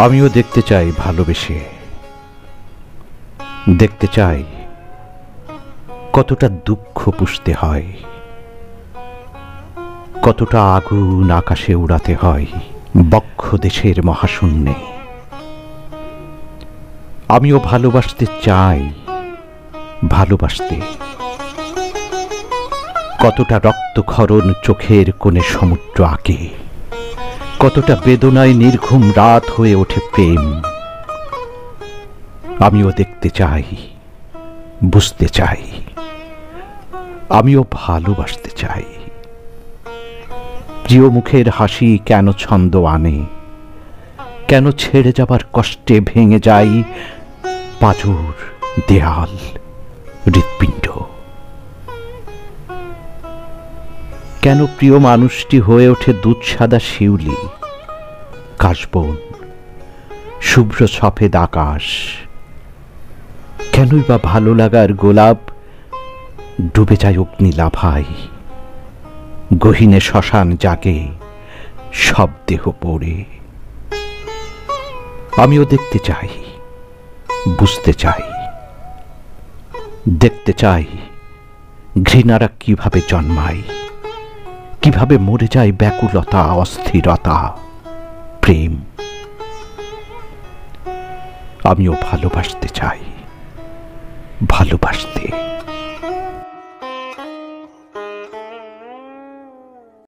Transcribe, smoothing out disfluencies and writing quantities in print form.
আমিও দেখতে চাই ভালোবেসে, দেখতে চাই কতটা দুঃখ পুষতে হয়, কতটা আগুন আকাশে উড়াতে হয় বক্ষ দেশের মহাশূন্যে। আমিও ভালোবাসতে চাই, ভালোবাসতে কতটা রক্তক্ষরণ চোখের কোণে সমুদ্র আঁকে, কতটা বেদনায় নির্ঘুম রাত হয়ে ওঠে প্রেম। আমিও দেখতে চাই, বুঝতে চাই, আমিও ভালোবাসতে চাই। প্রিয় মুখের হাসি কেন ছন্দ আনে, কেন ছেড়ে যাবার কষ্টে ভেঙে যাই পাঁজর, দেয়াল, হৃৎপিণ্ড। কেন প্রিয় মানুষটি হয়ে ওঠে দুধ সাদা শিউলি, কাশবন, শুভ্র সফেদ আকাশ। কেনই বা ভালো লাগার গোলাপ ডুবে যায় অগ্নি লাভায়, গহীনে শ্মশান জাগে সব দেহ পড়ে। আমিও দেখতে চাই, বুঝতে চাই, দেখতে চাই ঘৃণারা কিভাবে জন্মায়, কিভাবে মরে যায় ব্যাকুলতা, অস্থিরতা, প্রেম। আমিও ভালোবাসতে চাই, ভালোবাসতে।